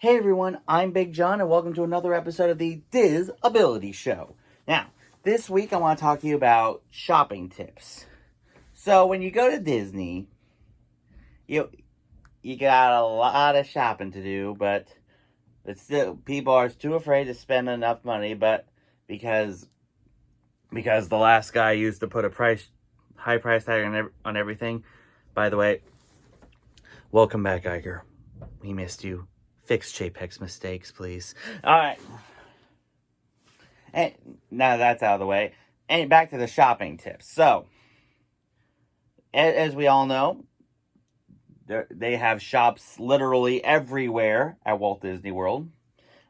Hey everyone, I'm Big John and welcome to another episode of the Diz Ability Show. Now, this week I want to talk to you about shopping tips. So when you go to Disney, you got a lot of shopping to do, but still people are too afraid to spend enough money, but because the last guy used to put a high price tag on everything. By the way, welcome back, Iger. We missed you. Fix JPEG's mistakes, please. Alright. And now that's out of the way. And back to the shopping tips. So, as we all know, they have shops literally everywhere at Walt Disney World.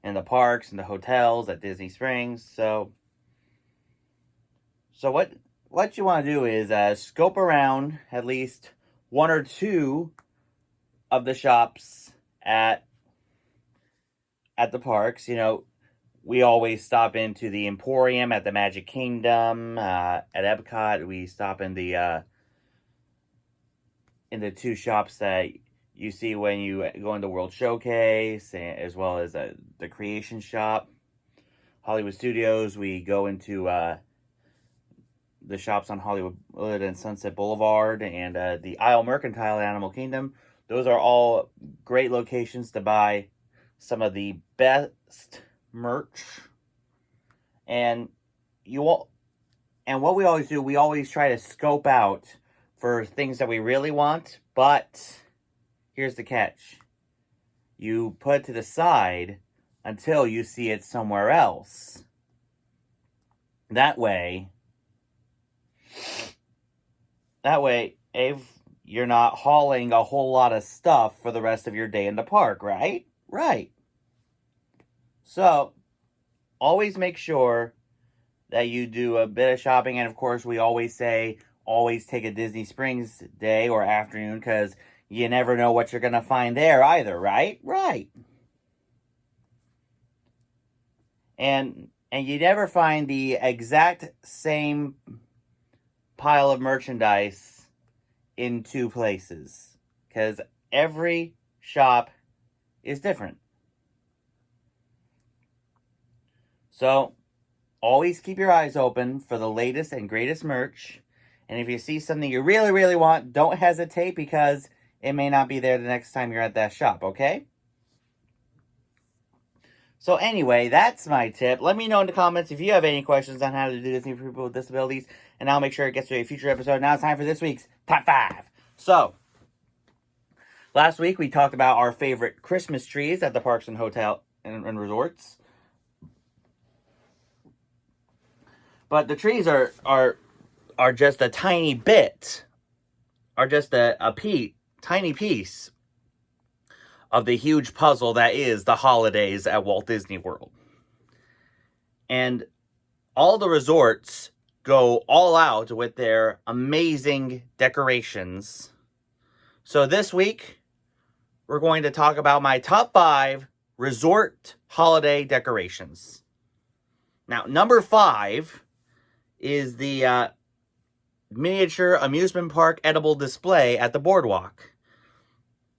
In the parks, in the hotels, at Disney Springs. So what you want to do is scope around at least one or two of the shops at the parks. You know, we always stop into the Emporium at the Magic Kingdom. At Epcot, we stop in the two shops that you see when you go into World Showcase, as well as the Creation Shop. Hollywood Studios, we go into the shops on Hollywood and Sunset Boulevard, and the Isle Mercantile at Animal Kingdom. Those are all great locations to buy some of the best merch. And what we always do, we always try to scope out for things that we really want, but here's the catch. You put it to the side until you see it somewhere else. That way, if you're not hauling a whole lot of stuff for the rest of your day in the park, right? Right. So, always make sure that you do a bit of shopping. And of course, we always say, always take a Disney Springs day or afternoon, because you never know what you're going to find there either, right? Right. And you never find the exact same pile of merchandise in two places, because every shop is different. So, always keep your eyes open for the latest and greatest merch. And if you see something you really, really want, don't hesitate, because it may not be there the next time you're at that shop, okay? So anyway, that's my tip. Let me know in the comments if you have any questions on how to do Disney for people with disabilities, and I'll make sure it gets to a future episode. Now it's time for this week's Top 5. So, last week we talked about our favorite Christmas trees at the parks and hotel and resorts. But the trees are just a tiny bit, are just a tiny piece of the huge puzzle that is the holidays at Walt Disney World. And all the resorts go all out with their amazing decorations. So this week, we're going to talk about my top 5 resort holiday decorations. Now, number 5 is the miniature amusement park edible display at the boardwalk.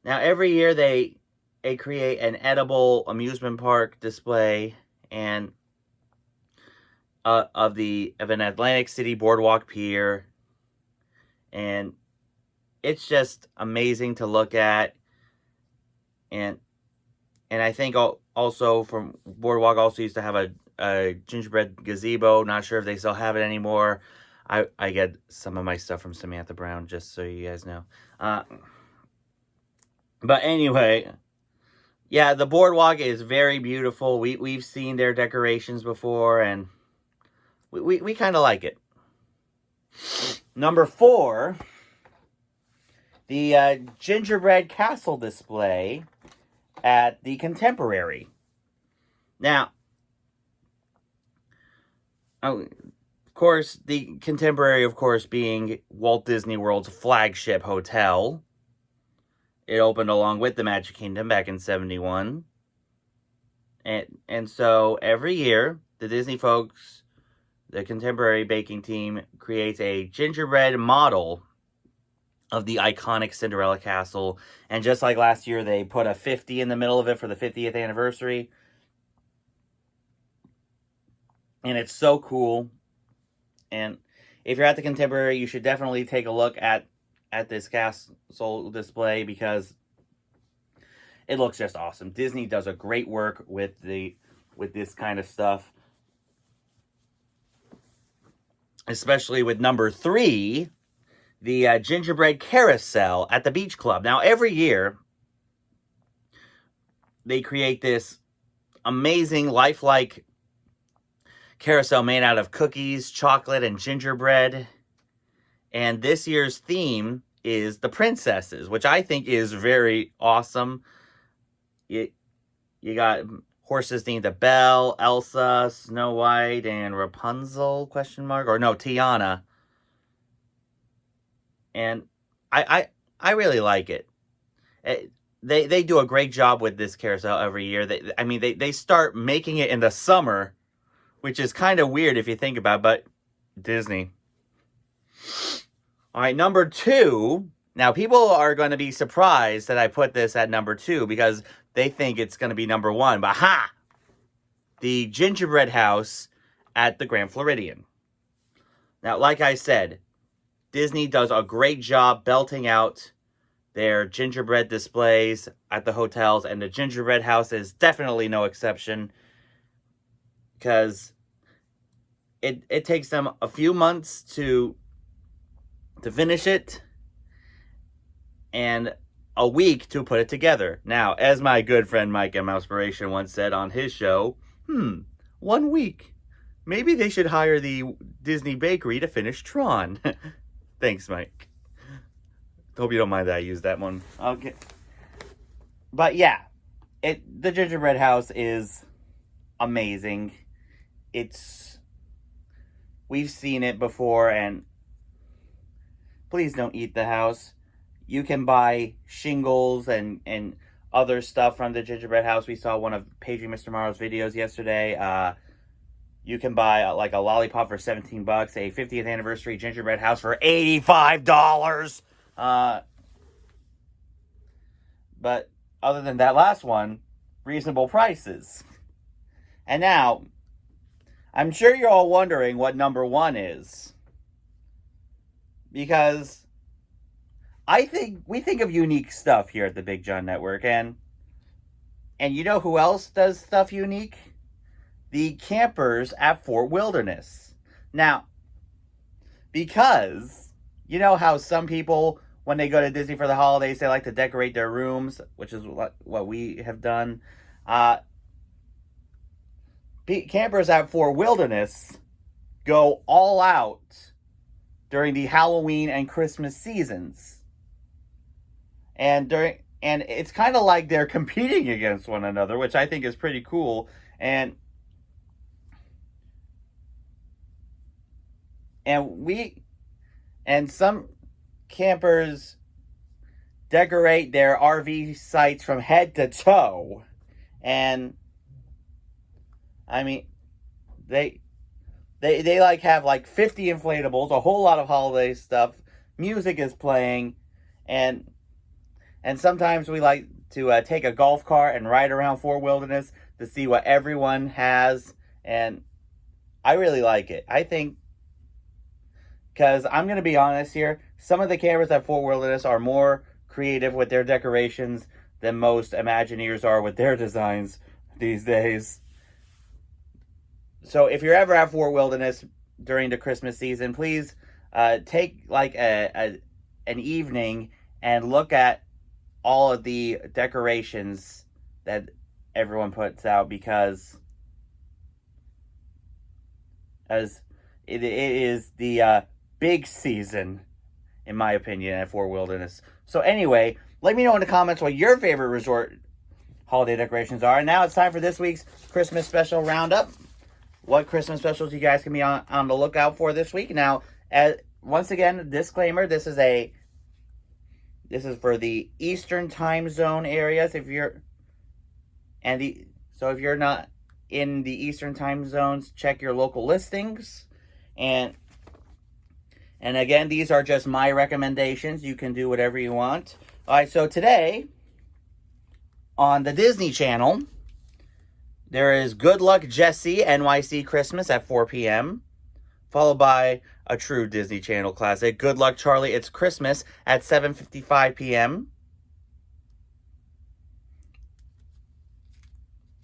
Now, every year they create an edible amusement park display and of an Atlantic City boardwalk pier, and it's just amazing to look at. And I think also from boardwalk also used to have a gingerbread gazebo. Not sure if they still have it anymore. I get some of my stuff from Samantha Brown, just so you guys know. But anyway, yeah, the boardwalk is very beautiful. We've seen their decorations before, and we kind of like it. Number 4, the gingerbread castle display at the Contemporary. Now, of course, the Contemporary, of course, being Walt Disney World's flagship hotel. It opened along with the Magic Kingdom back in 1971. And so every year, the Disney folks, the Contemporary baking team, creates a gingerbread model of the iconic Cinderella Castle. And just like last year, they put a 50 in the middle of it for the 50th anniversary. And it's so cool. And if you're at the Contemporary, you should definitely take a look at this castle display because it looks just awesome. Disney does a great work with this kind of stuff. Especially with number 3, the gingerbread carousel at the Beach Club. Now, every year, they create this amazing, lifelike carousel made out of cookies, chocolate, and gingerbread. And this year's theme is the princesses, which I think is very awesome. You got horses named Belle, Elsa, Snow White, and Rapunzel, ? Or no, Tiana. And I really like it. They do a great job with this carousel every year. They start making it in the summer, which is kind of weird if you think about it, but Disney. All right, number 2. Now, people are going to be surprised that I put this at number 2 because they think it's going to be number 1. But ha! The gingerbread house at the Grand Floridian. Now, like I said, Disney does a great job belting out their gingerbread displays at the hotels, and the gingerbread house is definitely no exception because it takes them a few months to finish it and a week to put it together. Now, as my good friend Mike M. Mousepiration once said on his show, 1 week. Maybe they should hire the Disney Bakery to finish Tron. Thanks, Mike. Hope you don't mind that I used that one. Okay. But yeah, the gingerbread house is amazing. We've seen it before, and please don't eat the house. You can buy shingles and other stuff from the gingerbread house. We saw one of Paging Mr. Morrow's videos yesterday. You can buy like a lollipop for $17, a 50th anniversary gingerbread house for $85. But other than that last one, reasonable prices. And now, I'm sure you're all wondering what number 1 is. Because we think of unique stuff here at the Big John Network, and you know who else does stuff unique? The campers at Fort Wilderness. Now, because you know how some people, when they go to Disney for the holidays, they like to decorate their rooms, which is what we have done. Campers at Fort Wilderness go all out during the Halloween and Christmas seasons. And it's kind of like they're competing against one another, which I think is pretty cool. And some campers decorate their RV sites from head to toe. And I mean, they like have like 50 inflatables, a whole lot of holiday stuff. Music is playing, and sometimes we like to take a golf cart and ride around Fort Wilderness to see what everyone has, and I really like it. I think, because I'm going to be honest here, some of the campers at Fort Wilderness are more creative with their decorations than most Imagineers are with their designs these days. So if you're ever at Fort Wilderness during the Christmas season, please take like an evening and look at all of the decorations that everyone puts out, because as it is the big season, in my opinion, at Fort Wilderness. So anyway, let me know in the comments what your favorite resort holiday decorations are. And now it's time for this week's Christmas special roundup. What Christmas specials you guys can be on the lookout for this week. Now, once again, disclaimer, this is for the Eastern time zone areas. If you're not in the Eastern time zones, check your local listings. And And again, these are just my recommendations. You can do whatever you want. All right, so today on the Disney Channel, there is Good Luck Jessie NYC Christmas at 4 p.m., followed by a true Disney Channel classic, Good Luck Charlie, It's Christmas at 7:55 p.m.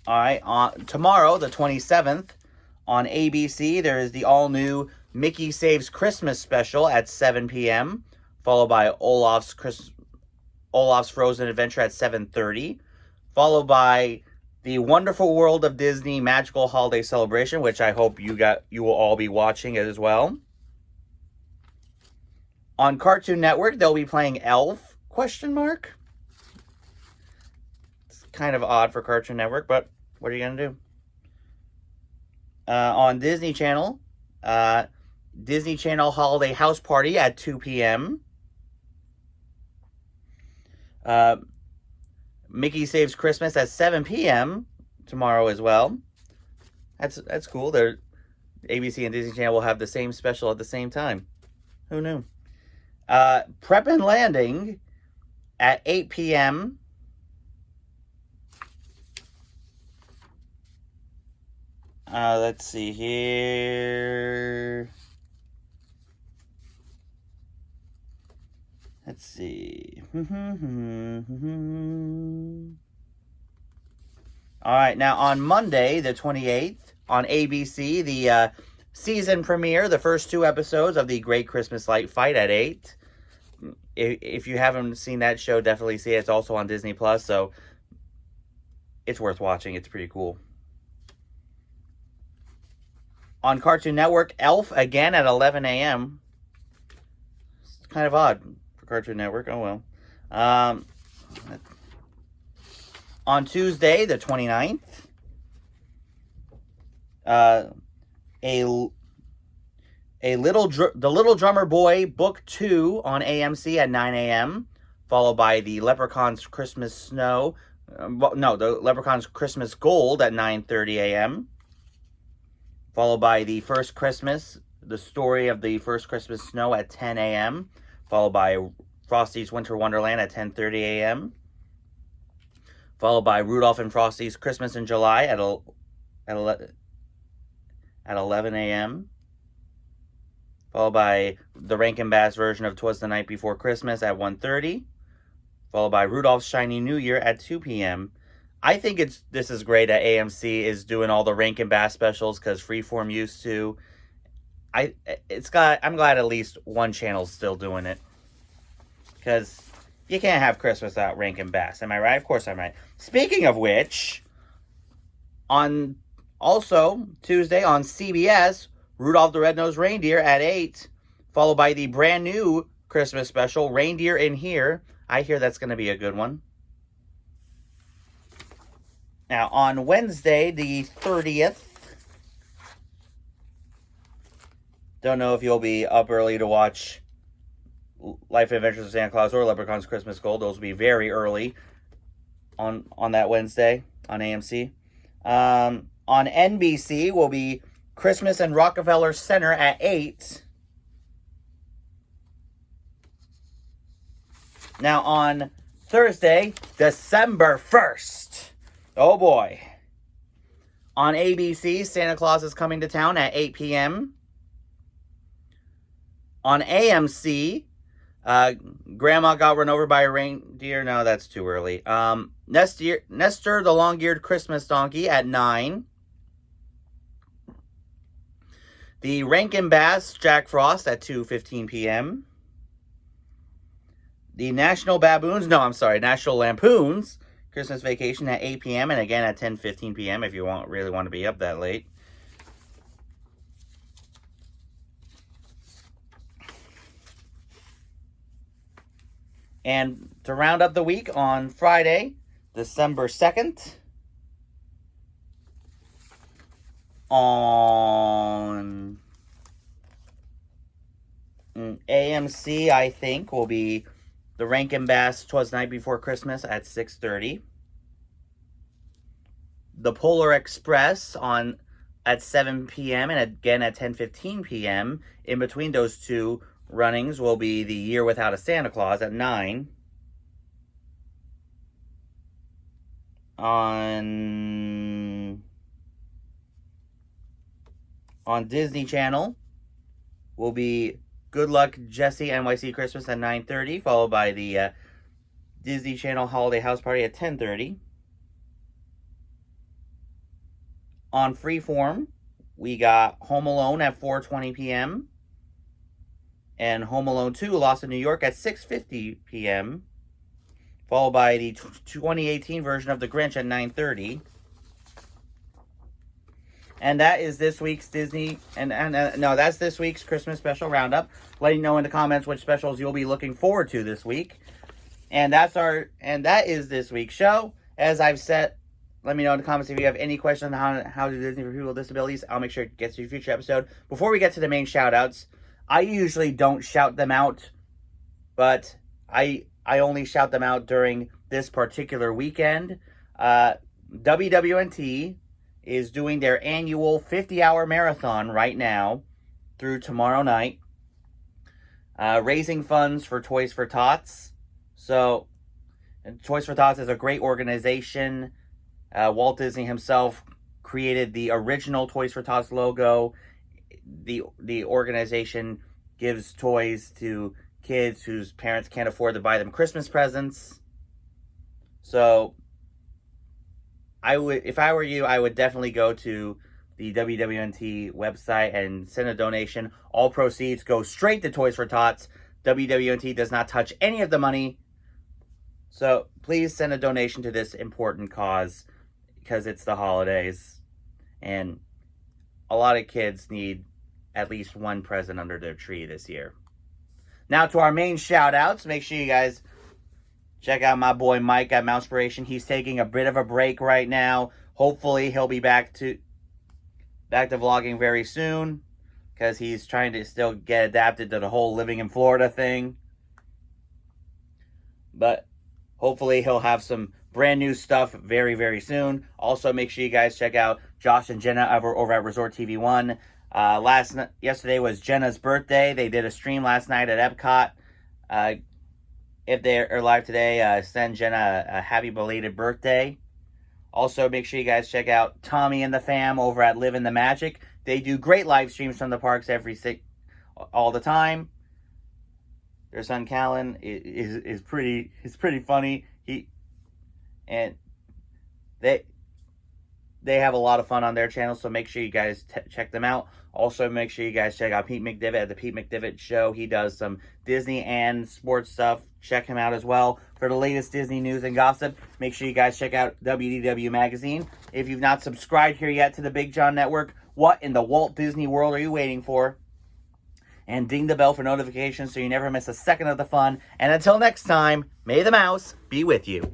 All right, tomorrow, the 27th, on ABC, there is the all-new Mickey Saves Christmas special at 7 p.m., followed by Olaf's Frozen Adventure at 7:30, followed by The Wonderful World of Disney Magical Holiday Celebration, which I hope you will all be watching as well. On Cartoon Network, they'll be playing Elf, ? It's kind of odd for Cartoon Network, but what are you going to do? On Disney Channel, Disney Channel Holiday House Party at 2 p.m. Mickey Saves Christmas at 7 p.m. tomorrow as well. That's cool. ABC and Disney Channel will have the same special at the same time. Who knew? Prep and Landing at 8 p.m. Let's see here. Let's see. All right, now on Monday, the 28th, on ABC, the season premiere, the first 2 episodes of The Great Christmas Light Fight at 8. If you haven't seen that show, definitely see it. It's also on Disney+, so it's worth watching. It's pretty cool. On Cartoon Network, Elf again at 11 a.m. It's kind of odd for Cartoon Network. Oh, well. On Tuesday, the 29th, The Little Drummer Boy Book 2 on AMC at 9 a.m., followed by The Leprechaun's Christmas Snow. The Leprechaun's Christmas Gold at 9:30 a.m., followed by The Story of the First Christmas Snow at 10 a.m., followed by Frosty's Winter Wonderland at 10:30 a.m., followed by Rudolph and Frosty's Christmas in July at 11 a.m., followed by the Rankin Bass version of 'Twas the Night Before Christmas at 1:30, followed by Rudolph's Shiny New Year at 2 p.m. I think this is great that AMC is doing all the Rankin Bass specials because Freeform used to. I'm glad at least one channel's still doing it, because you can't have Christmas without Rankin Bass. Am I right? Of course I'm right. Speaking of which, also Tuesday on CBS, Rudolph the Red-Nosed Reindeer at 8, followed by the brand new Christmas special, Reindeer in Here. I hear that's going to be a good one. Now, on Wednesday, the 30th, don't know if you'll be up early to watch Life and Adventures of Santa Claus or Leprechaun's Christmas Gold. Those will be very early on that Wednesday on AMC. On NBC will be Christmas in Rockefeller Center at 8. Now, on Thursday, December 1st, oh boy, on ABC, Santa Claus is Coming to Town at 8 p.m. On AMC, Grandma Got Run Over by a Reindeer. No, that's too early. Nestor the Long-Eared Christmas Donkey at 9. The Rankin Bass Jack Frost at 2:15 p.m. The National Lampoon's Christmas Vacation at 8 p.m. and again at 10:15 p.m. if you really want to be up that late. And to round up the week, on Friday, December 2nd, on AMC, I think, will be the Rankin Bass 'Twas the Night Before Christmas at 6:30. The Polar Express at 7 p.m. and again at 10:15 p.m. In between those two, runnings will be The Year Without a Santa Claus at 9. On Disney Channel will be Good Luck Jesse NYC Christmas at 9:30, followed by the Disney Channel Holiday House Party at 10:30. On Freeform, we got Home Alone at 4:20 p.m. and Home Alone 2 Lost in New York at 6:50 p.m. followed by the 2018 version of The Grinch at 9:30. And that is this week's Disney, that's this week's Christmas special roundup. Let you know in the comments which specials you'll be looking forward to this week. And that is this week's show. As I've said, let me know in the comments if you have any questions on how to do Disney for people with disabilities. I'll make sure it gets to your future episode. Before we get to the main shout-outs, I usually don't shout them out, but I only shout them out during this particular weekend. WWNT is doing their annual 50-hour marathon right now through tomorrow night, raising funds for Toys for Tots. So, Toys for Tots is a great organization. Walt Disney himself created the original Toys for Tots logo. The organization gives toys to kids whose parents can't afford to buy them Christmas presents. So, if I were you, I would definitely go to the WWNT website and send a donation. All proceeds go straight to Toys for Tots. WWNT does not touch any of the money. So please send a donation to this important cause because it's the holidays. And a lot of kids need at least one present under their tree this year. Now to our main shout outs. Make sure you guys check out my boy Mike at Mousspiration. He's taking a bit of a break right now. Hopefully he'll be back to vlogging very soon because he's trying to still get adapted to the whole living in Florida thing. But hopefully he'll have some brand new stuff very, very soon. Also, make sure you guys check out Josh and Jenna over at Resort TV 1. Yesterday was Jenna's birthday. They did a stream last night at Epcot. If they're live today, send Jenna a happy belated birthday. Also, make sure you guys check out Tommy and the fam over at Live in the Magic. They do great live streams from the parks all the time. Their son Callan is pretty funny. They have a lot of fun on their channel, so make sure you guys check them out. Also, make sure you guys check out Pete McDivitt at the Pete McDivitt Show. He does some Disney and sports stuff. Check him out as well. For the latest Disney news and gossip, make sure you guys check out WDW Magazine. If you've not subscribed here yet to the Big John Network, what in the Walt Disney World are you waiting for? And ding the bell for notifications so you never miss a second of the fun. And until next time, may the mouse be with you.